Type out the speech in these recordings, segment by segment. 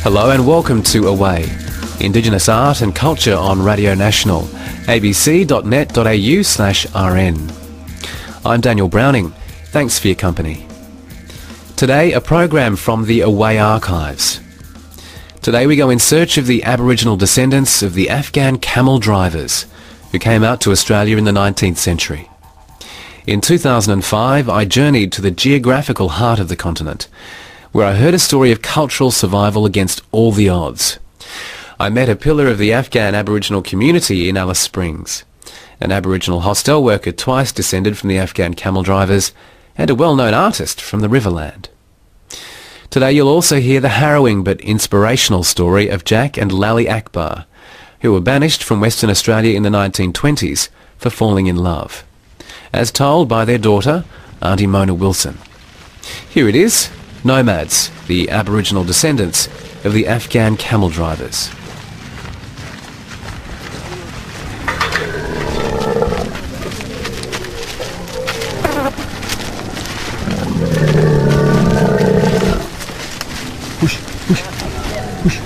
Hello and welcome to Awaye, Indigenous art and culture on Radio National, abc.net.au/rn. I'm Daniel Browning. Thanks for your company. Today, a program from the Awaye archives. Today we go in search of the Aboriginal descendants of the Afghan camel drivers who came out to Australia in the 19th century. In 2005, I journeyed to the geographical heart of the continent, where I heard a story of cultural survival against all the odds. I met a pillar of the Afghan Aboriginal community in Alice Springs, an Aboriginal hostel worker twice descended from the Afghan camel drivers, and a well-known artist from the Riverland. Today you'll also hear the harrowing but inspirational story of Jack and Lally Akbar, who were banished from Western Australia in the 1920s for falling in love, as told by their daughter, Auntie Mona Wilson. Here it is, Nomads, the Aboriginal descendants of the Afghan camel drivers. Push, push, push.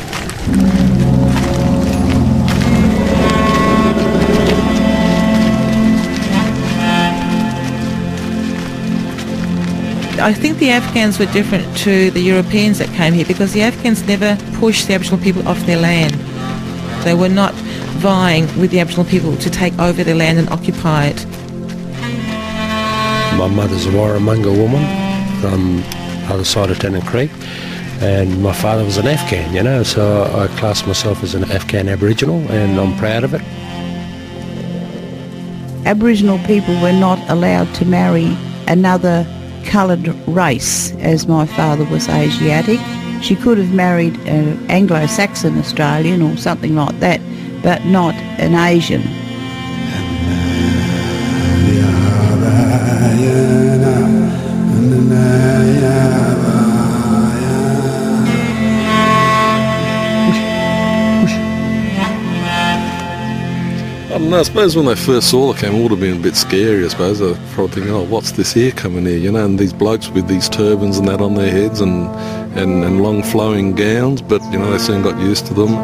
I think the Afghans were different to the Europeans that came here because the Afghans never pushed the Aboriginal people off their land. They were not vying with the Aboriginal people to take over their land and occupy it. My mother's a Warramunga woman from the other side of Tennant Creek, and my father was an Afghan, so I class myself as an Afghan Aboriginal, and I'm proud of it. Aboriginal people were not allowed to marry another coloured race, as my father was Asiatic. She could have married an Anglo-Saxon Australian or something like that, but not an Asian. I suppose when they first saw the camel, it would have been a bit scary, I suppose. They're probably thinking, oh, what's this here coming here, and these blokes with these turbans and that on their heads and long flowing gowns, but, they soon got used to them.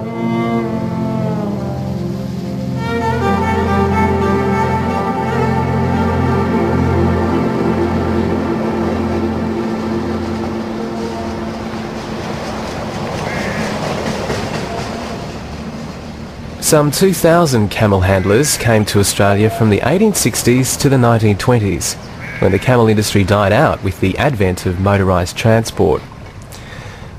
Some 2,000 camel handlers came to Australia from the 1860s to the 1920s, when the camel industry died out with the advent of motorised transport.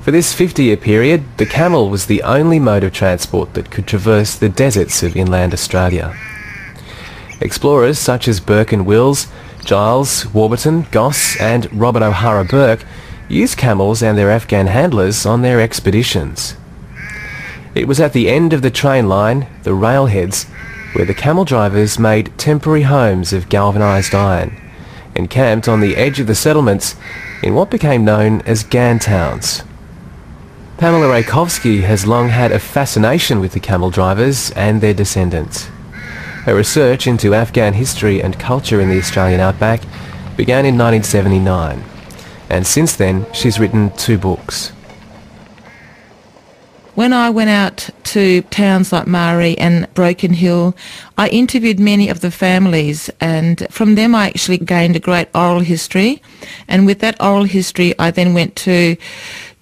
For this 50-year period, the camel was the only mode of transport that could traverse the deserts of inland Australia. Explorers such as Burke and Wills, Giles, Warburton, Goss and Robert O'Hara Burke used camels and their Afghan handlers on their expeditions. It was at the end of the train line, the railheads, where the camel drivers made temporary homes of galvanised iron and camped on the edge of the settlements in what became known as Gan towns. Pamela Rakovsky has long had a fascination with the camel drivers and their descendants. Her research into Afghan history and culture in the Australian outback began in 1979, and since then she's written 2 books. When I went out to towns like Mari and Broken Hill, I interviewed many of the families, and from them I actually gained a great oral history. And with that oral history, I then went to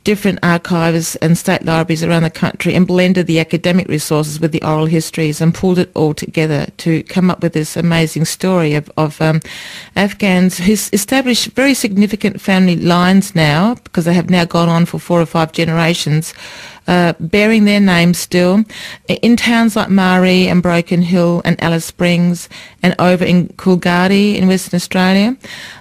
different archives and state libraries around the country and blended the academic resources with the oral histories and pulled it all together to come up with this amazing story of Afghans who established very significant family lines now, because they have now gone on for 4 or 5 generations, bearing their names still, in towns like Mari and Broken Hill and Alice Springs, and over in Coolgardie in Western Australia,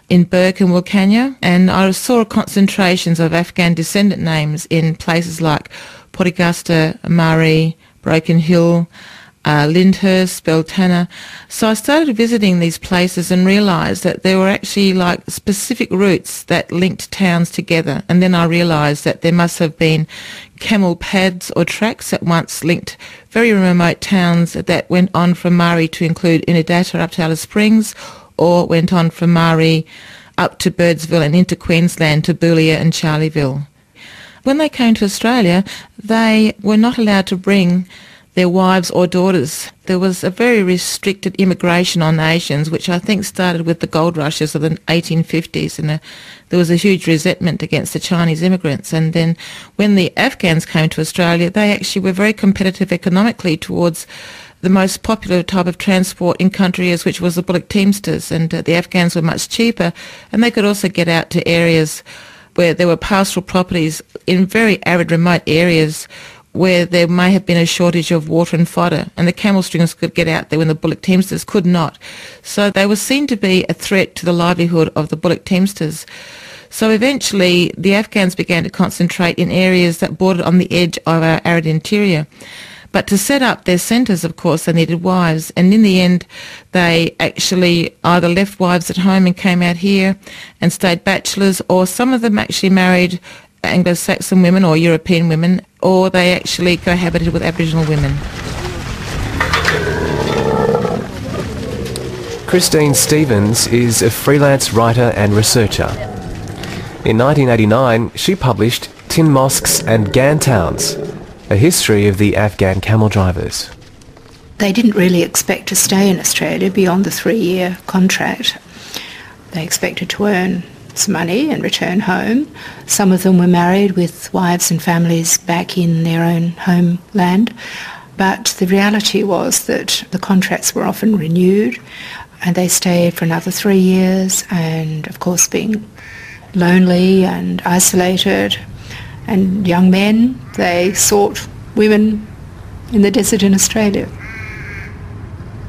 in Burke and Wilcannia. And I saw concentrations of Afghan descendant names in places like Port Augusta, Mari, Broken Hill, Lyndhurst, Beltana. So I started visiting these places and realised that there were actually like specific routes that linked towns together. And then I realised that there must have been camel pads or tracks that once linked very remote towns that went on from Mari to include Unadata up to Alice Springs, or went on from Mari up to Birdsville and into Queensland to Boulia and Charleville. When they came to Australia, they were not allowed to bring their wives or daughters. There was a very restricted immigration on Asians, which I think started with the gold rushes of the 1850s, and there was a huge resentment against the Chinese immigrants. And then when the Afghans came to Australia, they actually were very competitive economically towards the most popular type of transport in country areas, which was the bullock teamsters, and the Afghans were much cheaper, and they could also get out to areas where there were pastoral properties in very arid, remote areas where there may have been a shortage of water and fodder, and the camel stringers could get out there when the bullock teamsters could not. So they were seen to be a threat to the livelihood of the bullock teamsters. So eventually the Afghans began to concentrate in areas that bordered on the edge of our arid interior. But to set up their centres, of course, they needed wives, and in the end they actually either left wives at home and came out here and stayed bachelors, or some of them actually married Anglo-Saxon women or European women, or they actually cohabited with Aboriginal women. Christine Stevens is a freelance writer and researcher. In 1989, she published Tin Mosques and Gan Towns, a history of the Afghan camel drivers. They didn't really expect to stay in Australia beyond the 3-year contract. They expected to earn some money and return home. Some of them were married with wives and families back in their own homeland. But the reality was that the contracts were often renewed, and they stayed for another 3 years, and of course being lonely and isolated. And young men, they sought women in the desert in Australia.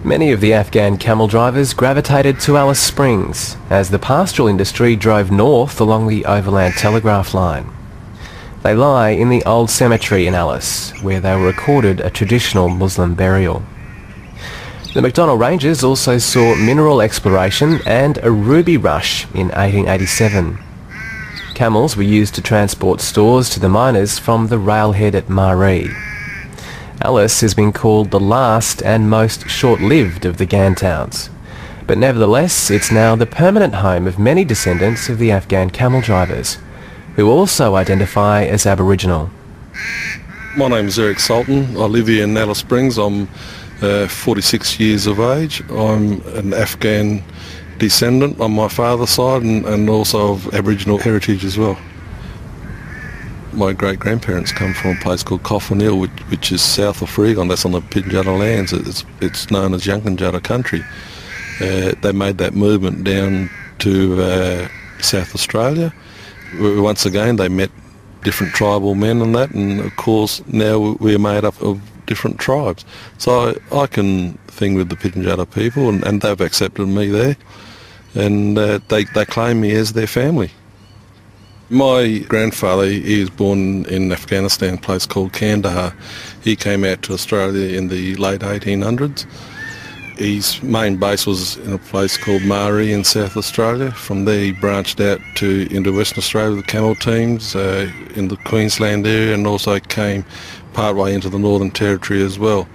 Many of the Afghan camel drivers gravitated to Alice Springs as the pastoral industry drove north along the overland telegraph line. They lie in the old cemetery in Alice, where they were accorded a traditional Muslim burial. The McDonnell Ranges also saw mineral exploration and a ruby rush in 1887. Camels were used to transport stores to the miners from the railhead at Maree. Alice has been called the last and most short-lived of the Gan towns, but nevertheless it's now the permanent home of many descendants of the Afghan camel drivers, who also identify as Aboriginal. My name is Eric Sultan. I live here in Alice Springs. I'm 46 years of age. I'm an Afghan descendant on my father's side and also of Aboriginal heritage as well. My great-grandparents come from a place called Coffin Hill, which is south of Freegon. That's on the Pitjantjatjara lands. It's known as Yankunytjatjara country. They made that movement down to South Australia. Once again, they met different tribal men and that, and of course now we're made up of different tribes. So I can thing with the Pitjantjatjara people, and they've accepted me there, and they claim me as their family. My grandfather, he was born in Afghanistan, a place called Kandahar. He came out to Australia in the late 1800s. His main base was in a place called Maree in South Australia. From there he branched out into Western Australia with the camel teams in the Queensland area, and also came partway into the Northern Territory as well.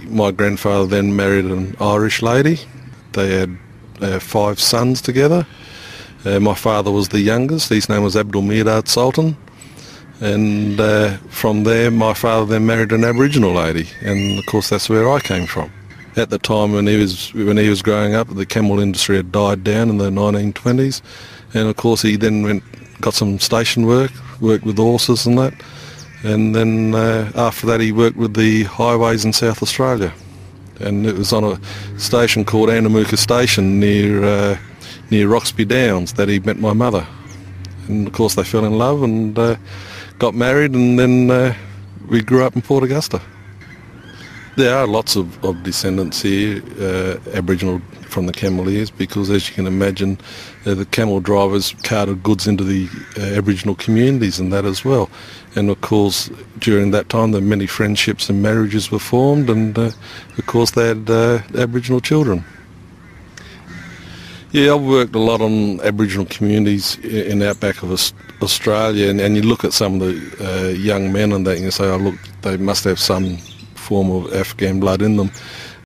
My grandfather then married an Irish lady. They had 5 sons together. My father was the youngest. His name was Abdul Mirdad Sultan, and from there my father then married an Aboriginal lady, and of course that's where I came from. At the time when he was growing up, the camel industry had died down in the 1920s, and of course he then got some station worked with horses and that, and then after that he worked with the highways in South Australia, and it was on a station called Anamuka Station near Roxby Downs that he met my mother, and of course they fell in love and got married, and then we grew up in Port Augusta. There are lots of descendants here, Aboriginal from the camel ears, because as you can imagine the camel drivers carted goods into the Aboriginal communities and that as well, and of course during that time there many friendships and marriages were formed, and of course they had Aboriginal children. Yeah, I've worked a lot on Aboriginal communities in the outback of Australia, and you look at some of the young men and that, and you say, oh look, they must have some form of Afghan blood in them.